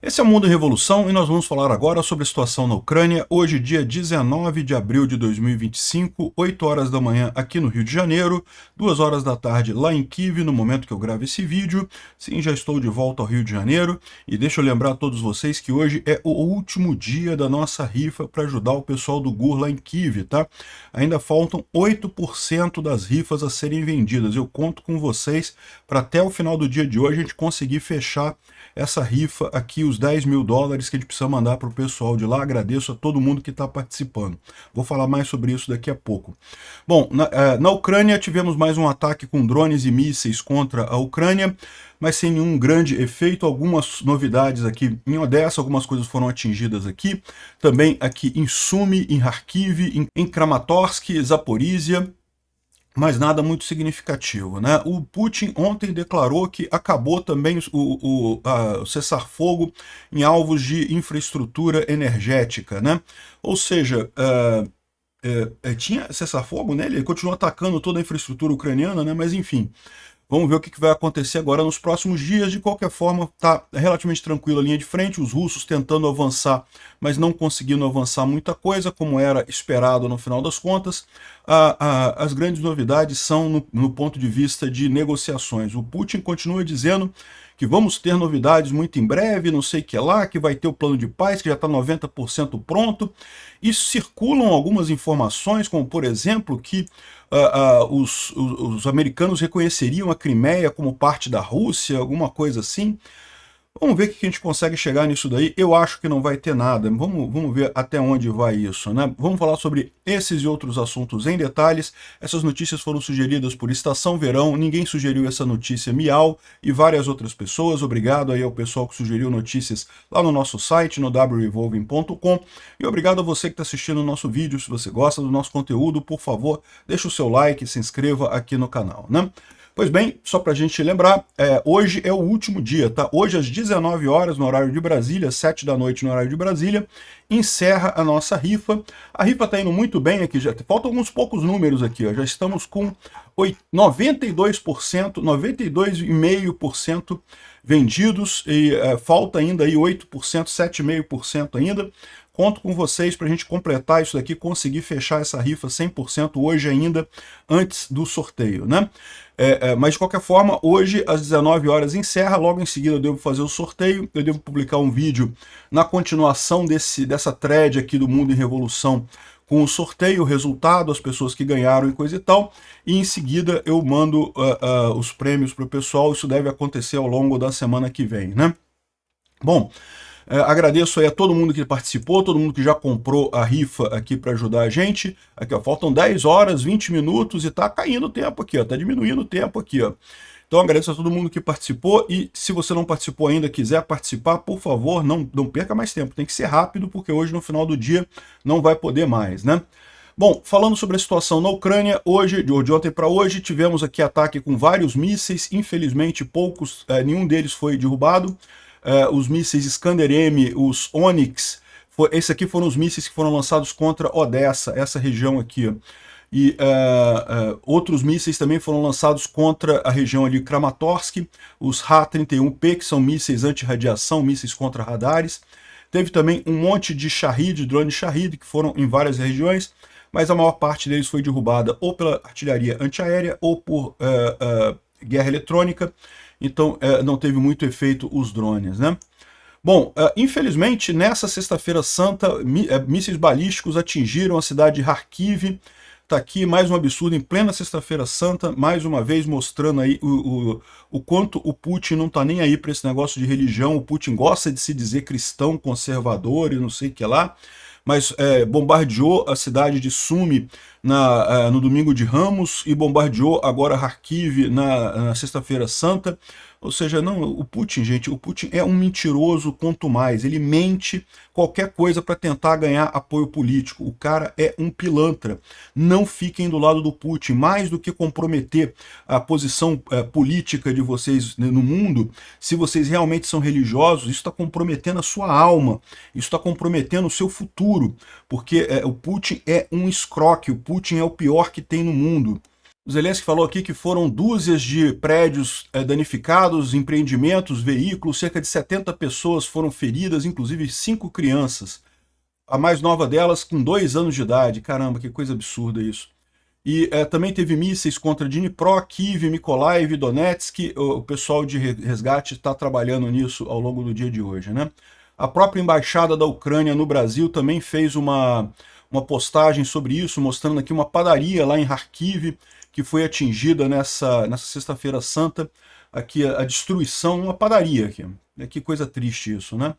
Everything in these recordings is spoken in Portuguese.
Esse é o Mundo em Revolução e nós vamos falar agora sobre a situação na Ucrânia, hoje dia 19 de abril de 2025, 8 horas da manhã aqui no Rio de Janeiro, 2 horas da tarde lá em Kiev, no momento que eu gravo esse vídeo. Sim, já estou de volta ao Rio de Janeiro e deixa eu lembrar a todos vocês que hoje é o último dia da nossa rifa para ajudar o pessoal do GUR lá em Kiev, tá? Ainda faltam 8% das rifas a serem vendidas. Eu conto com vocês para até o final do dia de hoje a gente conseguir fechar essa rifa aqui, os 10 mil dólares que a gente precisa mandar para o pessoal de lá. Agradeço a todo mundo que está participando. Vou falar mais sobre isso daqui a pouco. Bom, na Ucrânia tivemos mais um ataque com drones e mísseis contra a Ucrânia, mas sem nenhum grande efeito. Algumas novidades aqui em Odessa, algumas coisas foram atingidas aqui. Também aqui em Sumy, em Kharkiv, em Kramatorsk, Zaporizhia, mas nada muito significativo, né? O Putin ontem declarou que acabou também o cessar-fogo em alvos de infraestrutura energética, né? Ou seja, tinha cessar-fogo nele, ele continuou atacando toda a infraestrutura ucraniana, né? Mas enfim, vamos ver o que vai acontecer agora nos próximos dias. De qualquer forma, está relativamente tranquila a linha de frente, os russos tentando avançar, mas não conseguindo avançar muita coisa, como era esperado no final das contas. As grandes novidades são no ponto de vista de negociações. O Putin continua dizendo que vamos ter novidades muito em breve, não sei o que lá, que vai ter o plano de paz, que já está 90% pronto. E circulam algumas informações, como por exemplo, que os americanos reconheceriam a Crimeia como parte da Rússia, alguma coisa assim. Vamos ver o que a gente consegue chegar nisso daí. Eu acho que não vai ter nada. Vamos ver até onde vai isso, né? Vamos falar sobre esses e outros assuntos em detalhes. Essas notícias foram sugeridas por Estação Verão. Ninguém sugeriu essa notícia, Miau e várias outras pessoas. Obrigado aí ao pessoal que sugeriu notícias lá no nosso site, no wrevolving.com. E obrigado a você que está assistindo o nosso vídeo. Se você gosta do nosso conteúdo, por favor, deixa o seu like e se inscreva aqui no canal, né? Pois bem, só para a gente lembrar, hoje é o último dia, tá? Hoje às 19 horas no horário de Brasília, 7 da noite no horário de Brasília, encerra a nossa rifa. A rifa está indo muito bem aqui, já faltam alguns poucos números aqui, ó. Já estamos com 92%, 92,5% vendidos e falta ainda aí 8%, 7,5% ainda. Conto com vocês para a gente completar isso daqui, conseguir fechar essa rifa 100% hoje ainda, antes do sorteio, né? Mas de qualquer forma, hoje às 19 horas encerra, logo em seguida eu devo fazer o sorteio, eu devo publicar um vídeo na continuação dessa thread aqui do Mundo em Revolução, com o sorteio, o resultado, as pessoas que ganharam e coisa e tal, e em seguida eu mando os prêmios para o pessoal. Isso deve acontecer ao longo da semana que vem, né? Bom, agradeço aí a todo mundo que participou, todo mundo que já comprou a rifa aqui para ajudar a gente. Aqui, ó, faltam 10 horas, 20 minutos e tá caindo o tempo aqui, ó, tá diminuindo o tempo aqui, ó. Então agradeço a todo mundo que participou e se você não participou ainda, quiser participar, por favor, não perca mais tempo, tem que ser rápido porque hoje no final do dia não vai poder mais, né? Bom, falando sobre a situação na Ucrânia, de ontem para hoje, tivemos aqui ataque com vários mísseis, infelizmente poucos, nenhum deles foi derrubado. Os mísseis Iskander-M, os Onyx, esses aqui foram os mísseis que foram lançados contra Odessa, essa região aqui, ó. E outros mísseis também foram lançados contra a região ali Kramatorsk, os Ra-31P, que são mísseis anti-radiação, mísseis contra radares. Teve também um monte de Shahid, drone Shahid, que foram em várias regiões, mas a maior parte deles foi derrubada ou pela artilharia antiaérea ou por guerra eletrônica. Então não teve muito efeito os drones, né? Bom, infelizmente, nessa sexta-feira santa, mísseis balísticos atingiram a cidade de Kharkiv. Tá aqui mais um absurdo em plena sexta-feira santa, mais uma vez mostrando aí o quanto o Putin não tá nem aí para esse negócio de religião. O Putin gosta de se dizer cristão, conservador e não sei o que lá, mas bombardeou a cidade de Sumy no domingo de Ramos e bombardeou agora Kharkiv na sexta-feira santa. Ou seja, não, o Putin, gente, o Putin é um mentiroso quanto mais. Ele mente qualquer coisa para tentar ganhar apoio político. O cara é um pilantra. Não fiquem do lado do Putin. Mais do que comprometer a posição política de vocês no mundo, se vocês realmente são religiosos, isso está comprometendo a sua alma. Isso está comprometendo o seu futuro. Porque o Putin é um escroque. O Putin é o pior que tem no mundo. O Zelensky falou aqui que foram dúzias de prédios danificados, empreendimentos, veículos, cerca de 70 pessoas foram feridas, inclusive 5 crianças. A mais nova delas com 2 anos de idade. Caramba, que coisa absurda isso. E também teve mísseis contra Dnipro, Kiev, Mykolaiv, Donetsk. O pessoal de resgate está trabalhando nisso ao longo do dia de hoje, né? A própria embaixada da Ucrânia no Brasil também fez uma postagem sobre isso, mostrando aqui uma padaria lá em Kharkiv, que foi atingida nessa sexta-feira santa. Aqui a destruição, uma padaria aqui. Que coisa triste isso, né?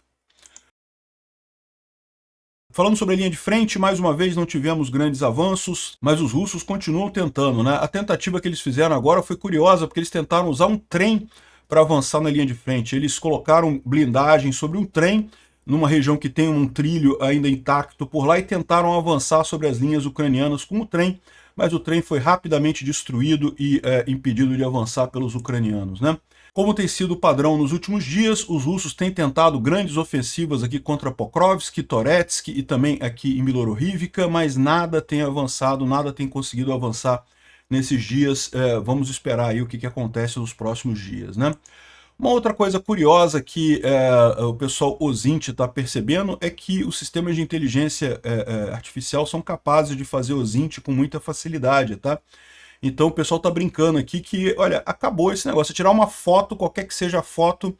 Falando sobre a linha de frente, mais uma vez não tivemos grandes avanços, mas os russos continuam tentando, né? A tentativa que eles fizeram agora foi curiosa, porque eles tentaram usar um trem para avançar na linha de frente. Eles colocaram blindagem sobre um trem, numa região que tem um trilho ainda intacto por lá, e tentaram avançar sobre as linhas ucranianas com o trem, mas o trem foi rapidamente destruído e impedido de avançar pelos ucranianos, né? Como tem sido o padrão nos últimos dias, os russos têm tentado grandes ofensivas aqui contra Pokrovsk, Toretsk e também aqui em Bilorivka, mas nada tem avançado, nada tem conseguido avançar nesses dias. Vamos esperar aí o que acontece nos próximos dias, né? Uma outra coisa curiosa que o pessoal Ozint está percebendo é que os sistemas de inteligência artificial são capazes de fazer Ozint com muita facilidade, tá? Então o pessoal tá brincando aqui que, olha, acabou esse negócio. Você tirar uma foto, qualquer que seja a foto,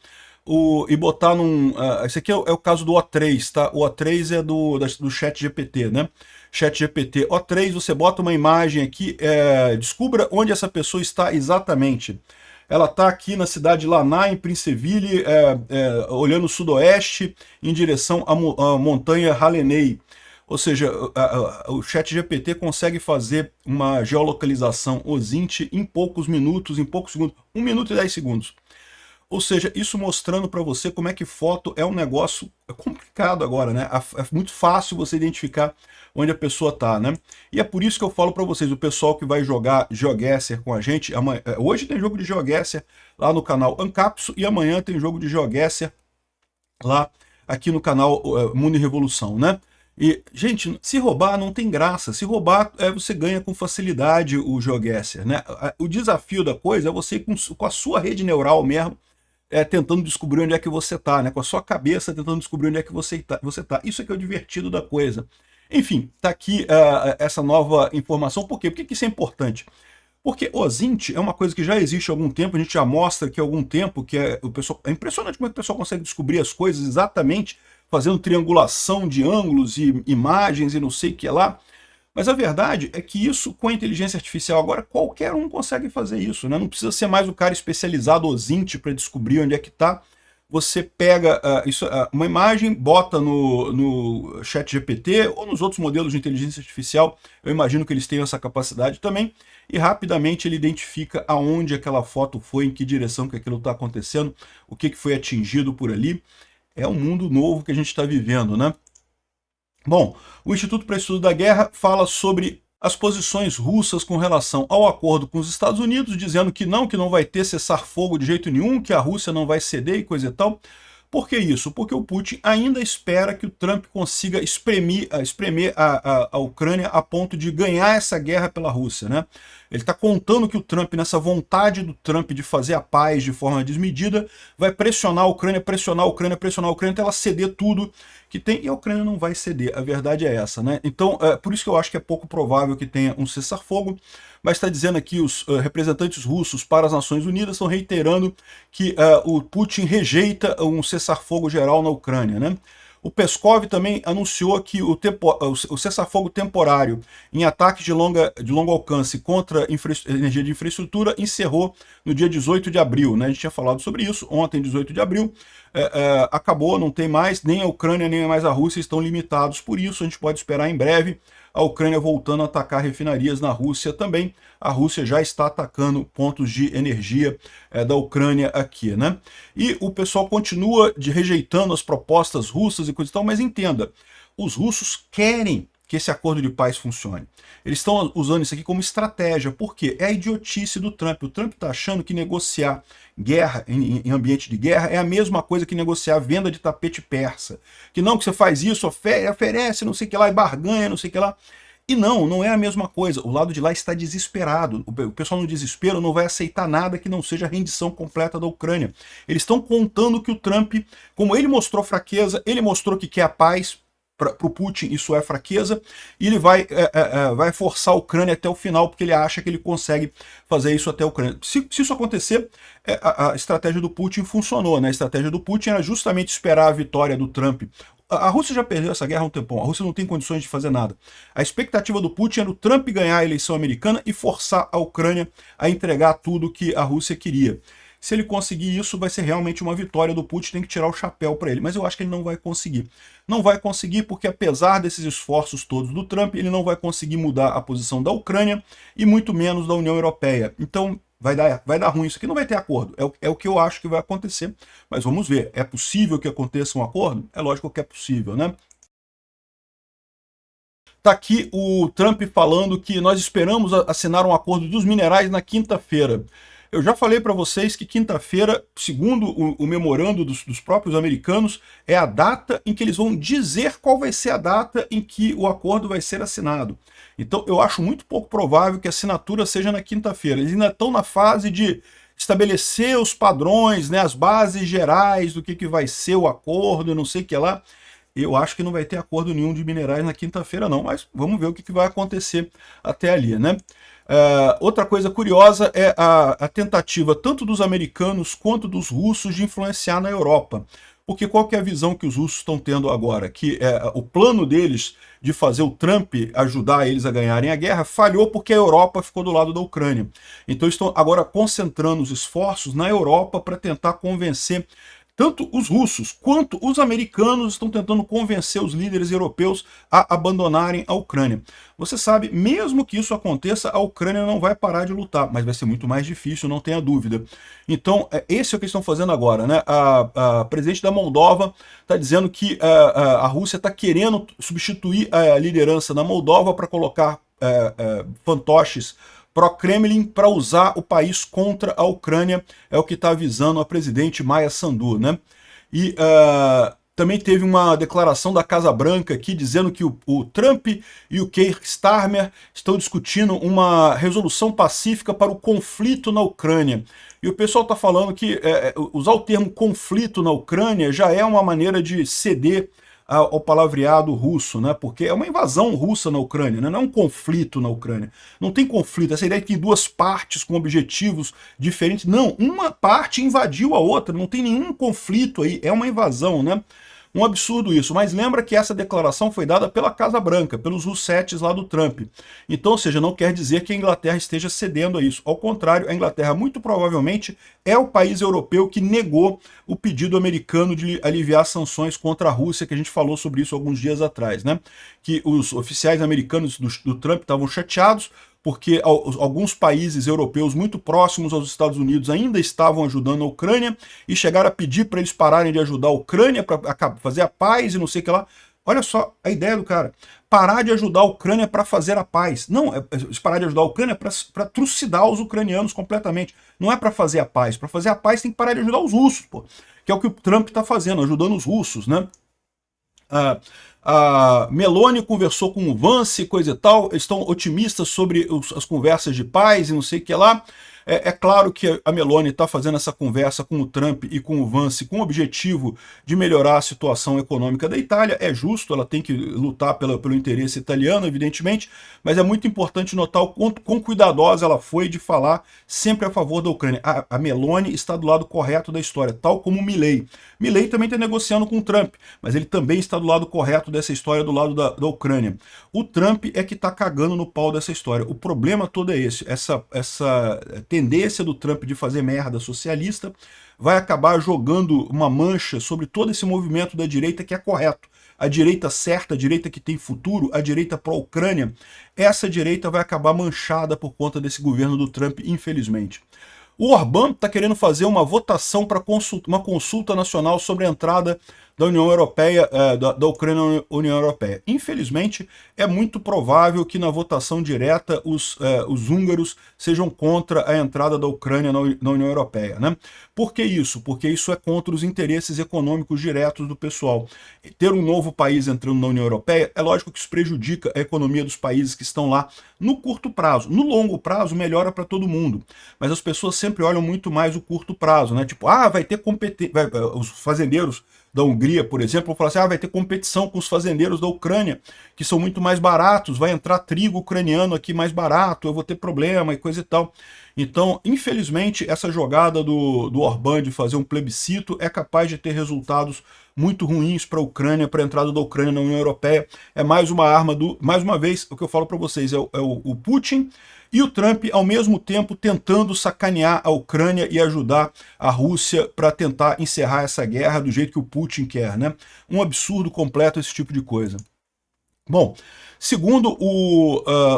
e botar num... esse aqui é o caso do O3, tá? O O3 é do ChatGPT, né? ChatGPT O3, você bota uma imagem aqui, descubra onde essa pessoa está exatamente. Ela está aqui na cidade de Laná, em Princeville, olhando o sudoeste, em direção à montanha Halenei. Ou seja, o ChatGPT consegue fazer uma geolocalização OSINT em poucos minutos, em poucos segundos, 1 minuto e 10 segundos. Ou seja, isso mostrando para você como é que foto é um negócio complicado agora, né? É muito fácil você identificar onde a pessoa está, né? E é por isso que eu falo para vocês, o pessoal que vai jogar GeoGuessr com a gente, hoje tem jogo de GeoGuessr lá no canal Ancapso e amanhã tem jogo de GeoGuessr lá aqui no canal Mundo e Revolução, né? E, gente, se roubar não tem graça. Se roubar, você ganha com facilidade o GeoGuessr, né? O desafio da coisa é você ir com a sua rede neural mesmo, tentando descobrir onde é que você está, né? Com a sua cabeça tentando descobrir onde é que você tá. Isso é que é o divertido da coisa. Enfim, tá aqui essa nova informação. Por quê? Por que isso é importante? Porque OSINT é uma coisa que já existe há algum tempo, a gente já mostra aqui há algum tempo, que é impressionante como é que o pessoal consegue descobrir as coisas exatamente, fazendo triangulação de ângulos e imagens e não sei o que lá. Mas a verdade é que isso, com a inteligência artificial agora, qualquer um consegue fazer isso, né? Não precisa ser mais o cara especializado OSINT para descobrir onde é que está. Você pega uma imagem, bota no ChatGPT ou nos outros modelos de inteligência artificial, eu imagino que eles tenham essa capacidade também, e rapidamente ele identifica aonde aquela foto foi, em que direção que aquilo está acontecendo, o que foi atingido por ali. É um mundo novo que a gente está vivendo, né? Bom, o Instituto para Estudo da Guerra fala sobre as posições russas com relação ao acordo com os Estados Unidos, dizendo que não vai ter cessar-fogo de jeito nenhum, que a Rússia não vai ceder e coisa e tal. Por que isso? Porque o Putin ainda espera que o Trump consiga espremer a Ucrânia a ponto de ganhar essa guerra pela Rússia, né? Ele está contando que o Trump, nessa vontade do Trump de fazer a paz de forma desmedida, vai pressionar a Ucrânia, até ela ceder tudo que tem, e a Ucrânia não vai ceder. A verdade é essa, né? Então, por isso que eu acho que é pouco provável que tenha um cessar-fogo, mas está dizendo aqui, os representantes russos para as Nações Unidas estão reiterando que o Putin rejeita um cessar-fogo geral na Ucrânia, né? O Peskov também anunciou que o cessar-fogo temporário em ataques de longo alcance contra energia de infraestrutura encerrou no dia 18 de abril. Né? A gente tinha falado sobre isso ontem, 18 de abril. Acabou, não tem mais, nem a Ucrânia nem mais a Rússia estão limitados por isso. A gente pode esperar em breve a Ucrânia voltando a atacar refinarias na Rússia também. A Rússia já está atacando pontos de energia da Ucrânia aqui, né? E o pessoal continua rejeitando as propostas russas e coisa e tal, mas entenda, os russos querem que esse acordo de paz funcione. Eles estão usando isso aqui como estratégia, porque é a idiotice do Trump. O Trump está achando que negociar guerra em ambiente de guerra é a mesma coisa que negociar venda de tapete persa. Que você faz isso, oferece, não sei o que lá, e barganha, não sei o que lá. E não é a mesma coisa. O lado de lá está desesperado. O pessoal no desespero não vai aceitar nada que não seja a rendição completa da Ucrânia. Eles estão contando que o Trump, como ele mostrou fraqueza, ele mostrou que quer a paz. Para o Putin isso é fraqueza, e ele vai forçar a Ucrânia até o final, porque ele acha que ele consegue fazer isso até a Ucrânia. Se isso acontecer, a estratégia do Putin funcionou, né? A estratégia do Putin era justamente esperar a vitória do Trump. A Rússia já perdeu essa guerra há um tempão, a Rússia não tem condições de fazer nada. A expectativa do Putin era o Trump ganhar a eleição americana e forçar a Ucrânia a entregar tudo que a Rússia queria. Se ele conseguir isso, vai ser realmente uma vitória do Putin, tem que tirar o chapéu para ele. Mas eu acho que ele não vai conseguir. Não vai conseguir porque, apesar desses esforços todos do Trump, ele não vai conseguir mudar a posição da Ucrânia e muito menos da União Europeia. Então, vai dar ruim. Isso aqui não vai ter acordo. É o que eu acho que vai acontecer. Mas vamos ver. É possível que aconteça um acordo? É lógico que é possível, né? Tá aqui o Trump falando que nós esperamos assinar um acordo dos minerais na quinta-feira. Eu já falei para vocês que quinta-feira, segundo o memorando dos próprios americanos, é a data em que eles vão dizer qual vai ser a data em que o acordo vai ser assinado. Então eu acho muito pouco provável que a assinatura seja na quinta-feira. Eles ainda estão na fase de estabelecer os padrões, né, as bases gerais do que vai ser o acordo, não sei o que lá. Eu acho que não vai ter acordo nenhum de minerais na quinta-feira não, mas vamos ver o que vai acontecer até ali, né? Outra coisa curiosa é a tentativa tanto dos americanos quanto dos russos de influenciar na Europa. Porque qual que é a visão que os russos estão tendo agora? Que o plano deles de fazer o Trump ajudar eles a ganharem a guerra falhou porque a Europa ficou do lado da Ucrânia. Então estão agora concentrando os esforços na Europa para tentar convencer tanto os russos quanto os americanos estão tentando convencer os líderes europeus a abandonarem a Ucrânia. Você sabe, mesmo que isso aconteça, a Ucrânia não vai parar de lutar, mas vai ser muito mais difícil, não tenha dúvida. Então, esse é o que eles estão fazendo agora, né? A presidente da Moldova está dizendo que a Rússia está querendo substituir a liderança da Moldova para colocar fantoches pró-Kremlin para usar o país contra a Ucrânia, é o que está avisando a presidente Maia Sandu, né? E também teve uma declaração da Casa Branca aqui dizendo que o Trump e o Keir Starmer estão discutindo uma resolução pacífica para o conflito na Ucrânia. E o pessoal está falando que usar o termo conflito na Ucrânia já é uma maneira de ceder ao palavreado russo, né? Porque é uma invasão russa na Ucrânia, né? Não é um conflito na Ucrânia. Não tem conflito, essa ideia de que duas partes com objetivos diferentes. Não, uma parte invadiu a outra, não tem nenhum conflito aí, é uma invasão, né? Um absurdo isso, mas lembra que essa declaração foi dada pela Casa Branca, pelos russetes lá do Trump. Então, ou seja, não quer dizer que a Inglaterra esteja cedendo a isso. Ao contrário, a Inglaterra muito provavelmente é o país europeu que negou o pedido americano de aliviar sanções contra a Rússia, que a gente falou sobre isso alguns dias atrás, né? Que os oficiais americanos do Trump estavam chateados, porque alguns países europeus muito próximos aos Estados Unidos ainda estavam ajudando a Ucrânia e chegaram a pedir para eles pararem de ajudar a Ucrânia para fazer a paz e não sei o que lá. Olha só a ideia do cara. Parar de ajudar a Ucrânia para fazer a paz. Não, parar de ajudar a Ucrânia para trucidar os ucranianos completamente. Não é para fazer a paz. Para fazer a paz tem que parar de ajudar os russos, pô. Que é o que o Trump está fazendo, ajudando os russos, né? A Meloni conversou com o Vance, coisa e tal, eles estão otimistas sobre as conversas de paz e não sei o que lá. É claro que a Meloni está fazendo essa conversa com o Trump e com o Vance com o objetivo de melhorar a situação econômica da Itália. É justo, ela tem que lutar pelo interesse italiano, evidentemente, mas é muito importante notar o quão cuidadosa ela foi de falar sempre a favor da Ucrânia. A Meloni está do lado correto da história, tal como o Milei. Milei também está negociando com o Trump, mas ele também está do lado correto dessa história, do lado da Ucrânia. O Trump é que está cagando no pau dessa história. O problema todo é esse, essa tendência do Trump de fazer merda socialista vai acabar jogando uma mancha sobre todo esse movimento da direita que é correto. A direita certa, a direita que tem futuro, a direita pró-Ucrânia, essa direita vai acabar manchada por conta desse governo do Trump, infelizmente. O Orbán está querendo fazer uma votação para uma consulta nacional sobre a entrada da União Europeia, da Ucrânia à União Europeia. Infelizmente, é muito provável que na votação direta os húngaros sejam contra a entrada da Ucrânia na União Europeia, né? Por que isso? Porque isso é contra os interesses econômicos diretos do pessoal. Ter um novo país entrando na União Europeia, é lógico que isso prejudica a economia dos países que estão lá no curto prazo. No longo prazo, melhora para todo mundo. Mas as pessoas sempre olham muito mais o curto prazo, né? Tipo, vai ter competência. Os fazendeiros da Hungria, por exemplo, vão falar assim, vai ter competição com os fazendeiros da Ucrânia, que são muito mais baratos, vai entrar trigo ucraniano aqui mais barato, eu vou ter problema e coisa e tal. Então, infelizmente, essa jogada do Orbán de fazer um plebiscito é capaz de ter resultados muito ruins para a Ucrânia, para a entrada da Ucrânia na União Europeia. É mais uma arma mais uma vez, o que eu falo para vocês, é o Putin e o Trump, ao mesmo tempo, tentando sacanear a Ucrânia e ajudar a Rússia para tentar encerrar essa guerra do jeito que o Putin quer, né? Um absurdo completo esse tipo de coisa. Bom, segundo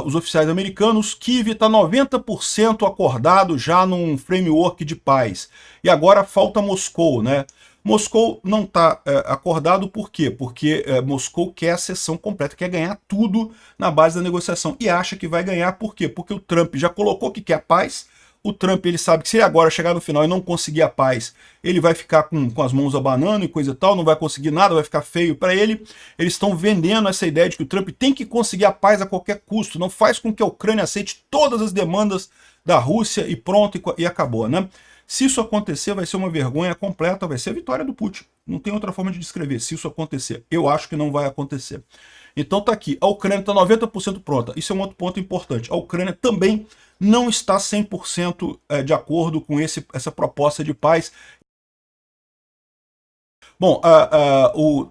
os oficiais americanos, Kiev está 90% acordado já num framework de paz. E agora falta Moscou, né? Moscou não está acordado por quê? Porque Moscou quer a cessão completa, quer ganhar tudo na base da negociação. E acha que vai ganhar por quê? Porque o Trump já colocou que quer paz. O Trump, ele sabe que se ele agora chegar no final e não conseguir a paz, ele vai ficar com as mãos abanando e coisa e tal, não vai conseguir nada, vai ficar feio para ele. Eles estão vendendo essa ideia de que o Trump tem que conseguir a paz a qualquer custo, não faz com que a Ucrânia aceite todas as demandas da Rússia e pronto, e acabou, né? Se isso acontecer, vai ser uma vergonha completa, vai ser a vitória do Putin. Não tem outra forma de descrever, se isso acontecer. Eu acho que não vai acontecer. Então tá aqui, a Ucrânia está 90% pronta. Isso é um outro ponto importante. A Ucrânia também não está 100% de acordo com essa proposta de paz. Bom,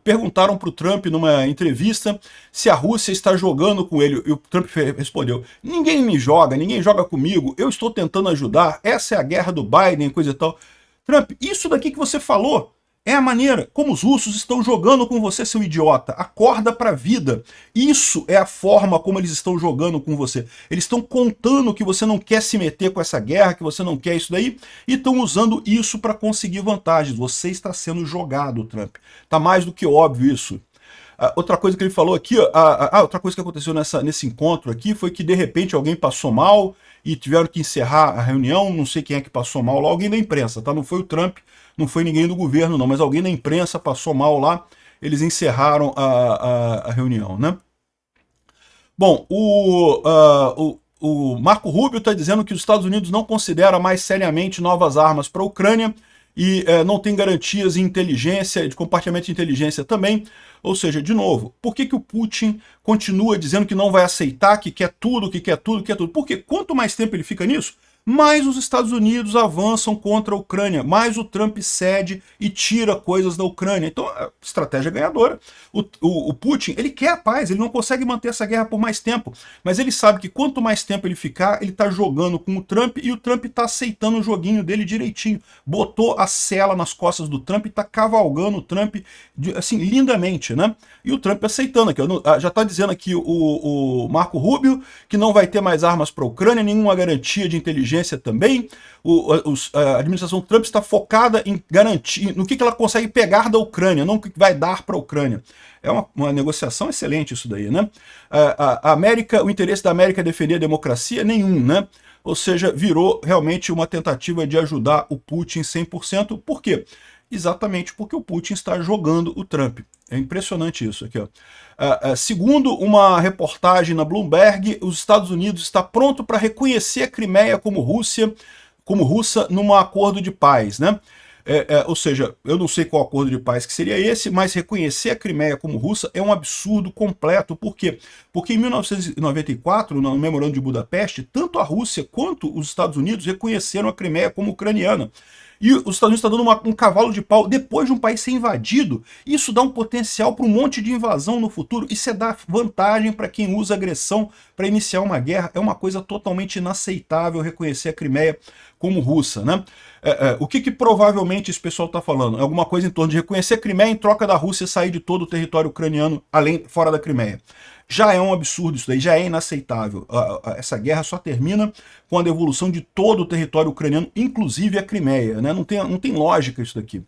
perguntaram para o Trump numa entrevista se a Rússia está jogando com ele, e o Trump respondeu, ninguém me joga, ninguém joga comigo, eu estou tentando ajudar, essa é a guerra do Biden, coisa e tal. Trump, isso daqui que você falou é a maneira como os russos estão jogando com você, seu idiota. Acorda para a vida. Isso é a forma como eles estão jogando com você. Eles estão contando que você não quer se meter com essa guerra, que você não quer isso daí, e estão usando isso para conseguir vantagens. Você está sendo jogado, Trump. Tá mais do que óbvio isso. Outra coisa que ele falou aqui, outra coisa que aconteceu nesse encontro aqui foi que de repente alguém passou mal e tiveram que encerrar a reunião, não sei quem é que passou mal lá, alguém da imprensa, tá? Não foi o Trump, não foi ninguém do governo não, mas alguém da imprensa passou mal lá, eles encerraram a reunião, né? Bom, o Marco Rubio está dizendo que os Estados Unidos não considera mais seriamente novas armas para a Ucrânia e não tem garantias de inteligência, de compartilhamento de inteligência também. Ou seja, de novo, por que o Putin continua dizendo que não vai aceitar, que quer tudo, que quer tudo, que quer tudo? Porque quanto mais tempo ele fica nisso, mais os Estados Unidos avançam contra a Ucrânia, mais o Trump cede e tira coisas da Ucrânia. Então, estratégia ganhadora. O Putin, ele quer a paz, ele não consegue manter essa guerra por mais tempo, mas ele sabe que quanto mais tempo ele ficar, ele está jogando com o Trump e o Trump está aceitando o joguinho dele direitinho. Botou a sela nas costas do Trump e está cavalgando o Trump, assim, lindamente, né? E o Trump aceitando aqui. Já está dizendo aqui o Marco Rubio que não vai ter mais armas para a Ucrânia, nenhuma garantia de inteligência também. A administração Trump está focada em garantir no que ela consegue pegar da Ucrânia, não o que vai dar para a Ucrânia. É uma negociação excelente isso daí, né? O interesse da América é defender a democracia? Nenhum, né? Ou seja, virou realmente uma tentativa de ajudar o Putin 100%. Por quê? Exatamente porque o Putin está jogando o Trump. É impressionante isso aqui, ó. Segundo uma reportagem na Bloomberg, os Estados Unidos está pronto para reconhecer a Crimeia como russa num acordo de paz, né? Ou seja, eu não sei qual acordo de paz que seria esse, mas reconhecer a Crimeia como russa é um absurdo completo. Por quê? Porque em 1994, no Memorando de Budapeste, tanto a Rússia quanto os Estados Unidos reconheceram a Crimeia como ucraniana. E os Estados Unidos estão dando um cavalo de pau depois de um país ser invadido. Isso dá um potencial para um monte de invasão no futuro. Isso é dar vantagem para quem usa agressão para iniciar uma guerra. É uma coisa totalmente inaceitável reconhecer a Crimeia como russa, né? O que provavelmente esse pessoal está falando? É alguma coisa em torno de reconhecer a Crimeia em troca da Rússia sair de todo o território ucraniano fora da Crimeia. Já é um absurdo isso daí, já é inaceitável. Essa guerra só termina com a devolução de todo o território ucraniano, inclusive a Crimeia, né? Não tem lógica isso daqui.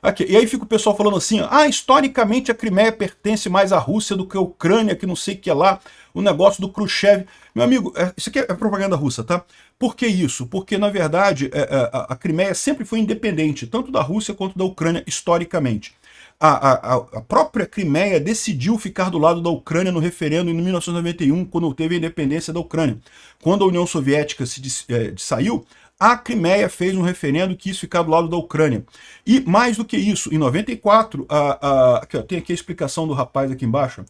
Aqui, e aí fica o pessoal falando assim, historicamente a Crimeia pertence mais à Rússia do que a Ucrânia, que não sei o que lá, o negócio do Khrushchev. Meu amigo, isso aqui é propaganda russa, tá? Por que isso? Porque, na verdade, a Crimeia sempre foi independente, tanto da Rússia quanto da Ucrânia, historicamente. A própria Crimeia decidiu ficar do lado da Ucrânia no referendo em 1991, quando teve a independência da Ucrânia. Quando a União Soviética saiu, a Crimeia fez um referendo que quis ficar do lado da Ucrânia. E mais do que isso, em 94, aqui, tem aqui a explicação do rapaz aqui embaixo.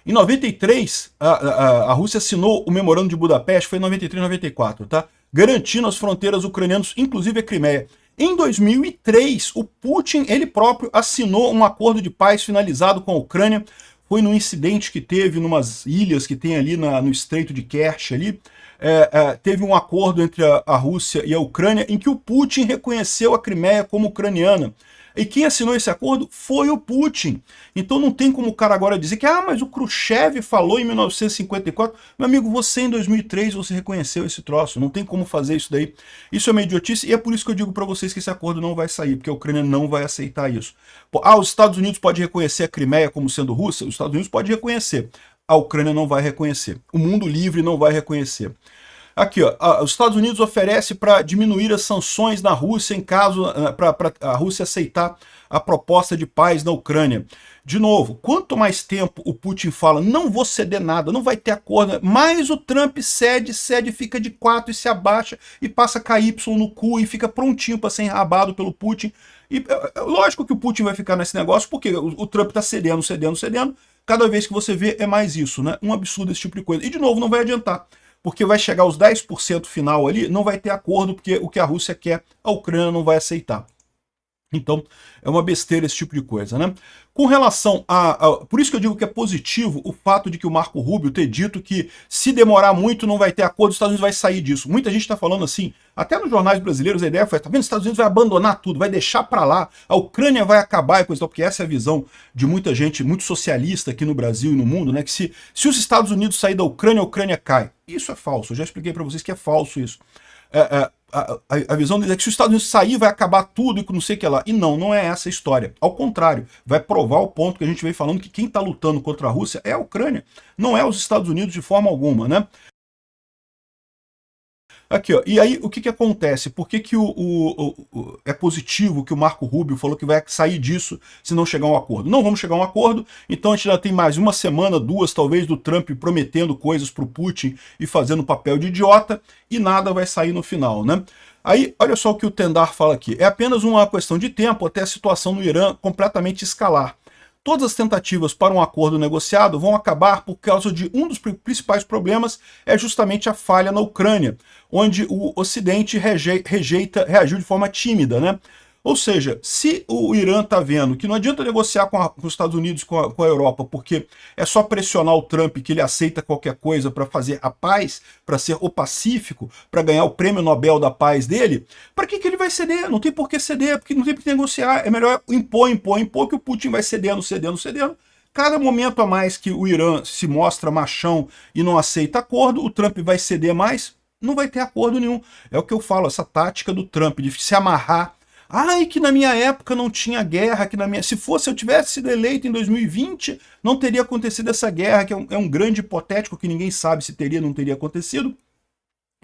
Em 93, a Rússia assinou o Memorando de Budapeste, foi em 93, 94, tá? Garantindo as fronteiras ucranianas, inclusive a Crimeia. Em 2003, o Putin, ele próprio, assinou um acordo de paz finalizado com a Ucrânia. Foi num incidente que teve numas ilhas que tem ali no Estreito de Kerch ali. Teve um acordo entre a Rússia e a Ucrânia em que o Putin reconheceu a Crimeia como ucraniana. E quem assinou esse acordo foi o Putin. Então não tem como o cara agora dizer que mas o Khrushchev falou em 1954. Meu amigo, você em 2003 você reconheceu esse troço. Não tem como fazer isso daí. Isso é uma idiotice e é por isso que eu digo para vocês que esse acordo não vai sair, porque a Ucrânia não vai aceitar isso. Os Estados Unidos podem reconhecer a Crimeia como sendo Rússia? Os Estados Unidos podem reconhecer. A Ucrânia não vai reconhecer. O mundo livre não vai reconhecer. Aqui, os Estados Unidos oferece para diminuir as sanções na Rússia em caso para a Rússia aceitar a proposta de paz na Ucrânia. De novo, quanto mais tempo o Putin fala, não vou ceder nada, não vai ter acordo, mais o Trump cede, fica de 4 e se abaixa e passa KY no cu e fica prontinho para ser enrabado pelo Putin. E lógico que o Putin vai ficar nesse negócio, porque o Trump está cedendo. Cada vez que você vê é mais isso, né? Um absurdo esse tipo de coisa. E de novo, não vai adiantar. Porque vai chegar aos 10% final ali, não vai ter acordo, porque o que a Rússia quer, a Ucrânia não vai aceitar. Então, é uma besteira esse tipo de coisa, né? Com relação por isso que eu digo que é positivo o fato de que o Marco Rubio ter dito que se demorar muito não vai ter acordo, os Estados Unidos vai sair disso. Muita gente está falando assim, até nos jornais brasileiros a ideia foi, tá vendo, os Estados Unidos vai abandonar tudo, vai deixar para lá, a Ucrânia vai acabar e coisa tal, porque essa é a visão de muita gente, muito socialista aqui no Brasil e no mundo, né? Que se os Estados Unidos sair da Ucrânia, a Ucrânia cai. Isso é falso, eu já expliquei para vocês que é falso isso. A visão deles é que se os Estados Unidos sair, vai acabar tudo e não sei o que lá. E não é essa a história. Ao contrário, vai provar o ponto que a gente vem falando, que quem está lutando contra a Rússia é a Ucrânia, não é os Estados Unidos de forma alguma, né? Aqui, e aí o que acontece? Por que é positivo que o Marco Rubio falou que vai sair disso se não chegar a um acordo? Não vamos chegar a um acordo, então a gente já tem mais uma semana, 2 talvez, do Trump prometendo coisas para o Putin e fazendo papel de idiota, e nada vai sair no final, né? Aí, olha só o que o Tendar fala aqui. É apenas uma questão de tempo até a situação no Irã completamente escalar. Todas as tentativas para um acordo negociado vão acabar por causa de um dos principais problemas, é justamente a falha na Ucrânia, onde o Ocidente reagiu de forma tímida, né? Ou seja, se o Irã está vendo que não adianta negociar com os Estados Unidos, com a Europa, porque é só pressionar o Trump que ele aceita qualquer coisa para fazer a paz, para ser o pacífico, para ganhar o prêmio Nobel da paz dele, para que ele vai ceder? Não tem por que ceder, porque não tem por que negociar. É melhor impor, que o Putin vai cedendo. Cada momento a mais que o Irã se mostra machão e não aceita acordo, o Trump vai ceder mais, não vai ter acordo nenhum. É o que eu falo, essa tática do Trump de se amarrar. Que na minha época não tinha guerra, se eu tivesse sido eleito em 2020, não teria acontecido essa guerra, que é um grande hipotético que ninguém sabe se teria ou não teria acontecido.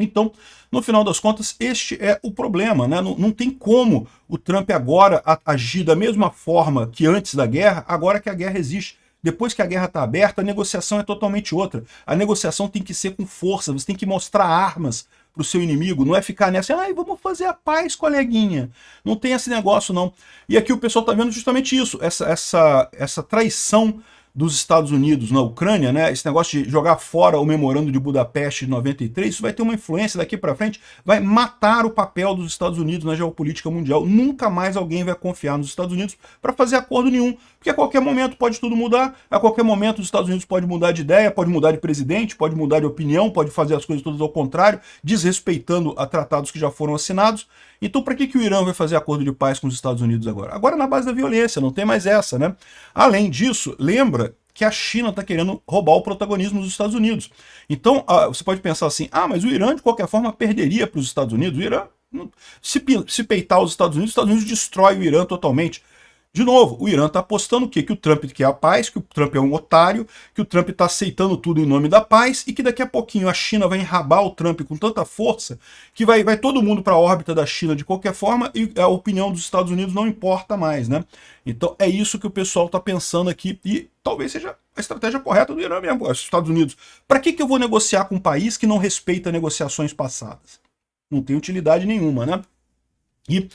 Então, no final das contas, este é o problema, né? Não tem como o Trump agora agir da mesma forma que antes da guerra, agora que a guerra existe. Depois que a guerra está aberta, a negociação é totalmente outra. A negociação tem que ser com força, você tem que mostrar armas para o seu inimigo, não é ficar nessa, vamos fazer a paz, coleguinha. Não tem esse negócio, não. E aqui o pessoal está vendo justamente isso, essa traição dos Estados Unidos na Ucrânia, né? Esse negócio de jogar fora o Memorando de Budapeste de 93, isso vai ter uma influência daqui para frente, vai matar o papel dos Estados Unidos na geopolítica mundial. Nunca mais alguém vai confiar nos Estados Unidos para fazer acordo nenhum, porque a qualquer momento pode tudo mudar, a qualquer momento os Estados Unidos pode mudar de ideia, pode mudar de presidente, pode mudar de opinião, pode fazer as coisas todas ao contrário, desrespeitando a tratados que já foram assinados. Então, para que o Irã vai fazer acordo de paz com os Estados Unidos agora? Agora na base da violência, não tem mais essa, né? Além disso, lembra que a China está querendo roubar o protagonismo dos Estados Unidos. Então, você pode pensar assim, mas o Irã, de qualquer forma, perderia para os Estados Unidos. O Irã Se peitar os Estados Unidos destrói o Irã totalmente. De novo, o Irã está apostando o quê? Que o Trump quer a paz, que o Trump é um otário, que o Trump está aceitando tudo em nome da paz e que daqui a pouquinho a China vai enrabar o Trump com tanta força que vai todo mundo para a órbita da China de qualquer forma e a opinião dos Estados Unidos não importa mais, né? Então é isso que o pessoal está pensando aqui e talvez seja a estratégia correta do Irã mesmo, os Estados Unidos. Para que eu vou negociar com um país que não respeita negociações passadas? Não tem utilidade nenhuma, né? E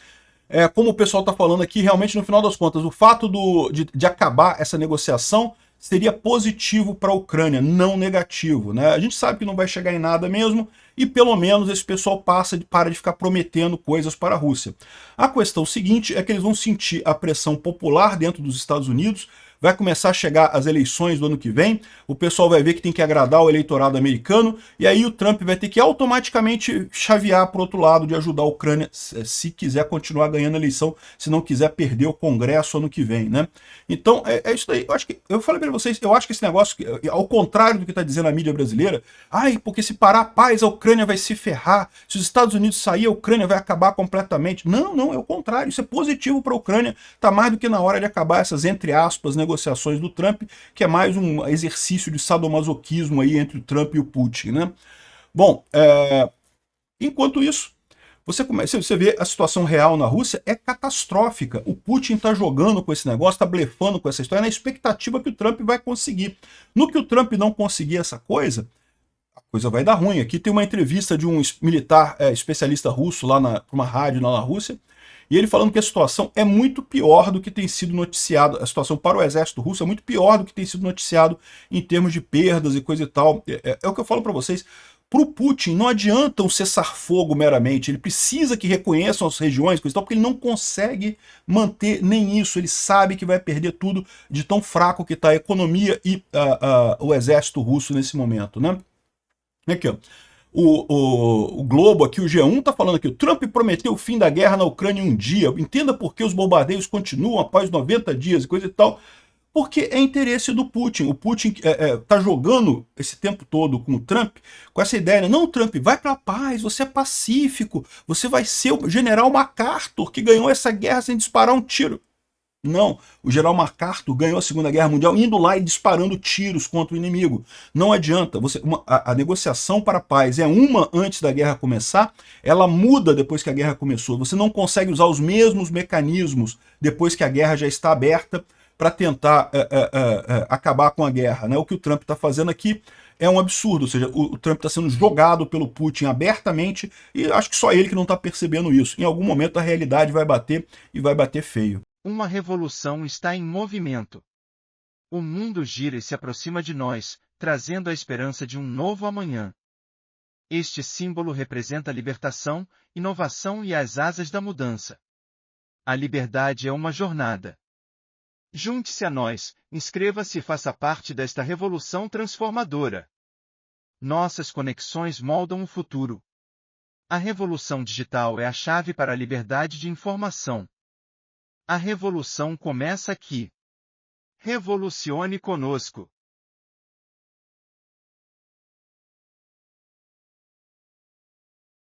como o pessoal está falando aqui, realmente, no final das contas, o fato de acabar essa negociação seria positivo para a Ucrânia, não negativo, né? A gente sabe que não vai chegar em nada mesmo, e pelo menos esse pessoal para de ficar prometendo coisas para a Rússia. A questão seguinte é que eles vão sentir a pressão popular dentro dos Estados Unidos, vai começar a chegar as eleições do ano que vem, o pessoal vai ver que tem que agradar o eleitorado americano, e aí o Trump vai ter que automaticamente chavear para o outro lado de ajudar a Ucrânia, se quiser continuar ganhando a eleição, se não quiser perder o Congresso ano que vem, né? Então, é isso daí. Eu falei para vocês, eu acho que esse negócio, ao contrário do que está dizendo a mídia brasileira, porque se parar a paz, a Ucrânia vai se ferrar, se os Estados Unidos sair, a Ucrânia vai acabar completamente. Não, é o contrário, isso é positivo para a Ucrânia, está mais do que na hora de acabar essas, entre aspas, negociações do Trump, que é mais um exercício de sadomasoquismo aí entre o Trump e o Putin, né? Bom, enquanto isso, você vê a situação real na Rússia é catastrófica. O Putin está jogando com esse negócio, está blefando com essa história, na expectativa que o Trump vai conseguir. No que o Trump não conseguir essa coisa, a coisa vai dar ruim. Aqui tem uma entrevista de um militar especialista russo lá para uma rádio lá na Rússia, e ele falando que a situação é muito pior do que tem sido noticiado. A situação para o exército russo é muito pior do que tem sido noticiado em termos de perdas e coisa e tal. É o que eu falo para vocês. Para o Putin não adianta um cessar-fogo meramente, ele precisa que reconheçam as regiões, coisa e tal, porque ele não consegue manter nem isso, ele sabe que vai perder tudo de tão fraco que está a economia e o exército russo nesse momento, né? Aqui, ó. O Globo aqui, o G1, está falando aqui, o Trump prometeu o fim da guerra na Ucrânia em um dia. Entenda por que os bombardeios continuam após 90 dias e coisa e tal. Porque é interesse do Putin. O Putin está jogando esse tempo todo com o Trump, com essa ideia, né? Não, Trump, vai para a paz, você é pacífico, você vai ser o general MacArthur, que ganhou essa guerra sem disparar um tiro. Não, o general MacArthur ganhou a Segunda Guerra Mundial indo lá e disparando tiros contra o inimigo. Não adianta, a negociação para a paz é uma antes da guerra começar, ela muda depois que a guerra começou. Você não consegue usar os mesmos mecanismos depois que a guerra já está aberta para tentar acabar com a guerra, né? O que o Trump está fazendo aqui é um absurdo, ou seja, o Trump está sendo jogado pelo Putin abertamente e acho que só ele que não está percebendo isso. Em algum momento a realidade vai bater e vai bater feio. Uma revolução está em movimento. O mundo gira e se aproxima de nós, trazendo a esperança de um novo amanhã. Este símbolo representa a libertação, inovação e as asas da mudança. A liberdade é uma jornada. Junte-se a nós, inscreva-se e faça parte desta revolução transformadora. Nossas conexões moldam o futuro. A revolução digital é a chave para a liberdade de informação. A revolução começa aqui. Revolucione conosco.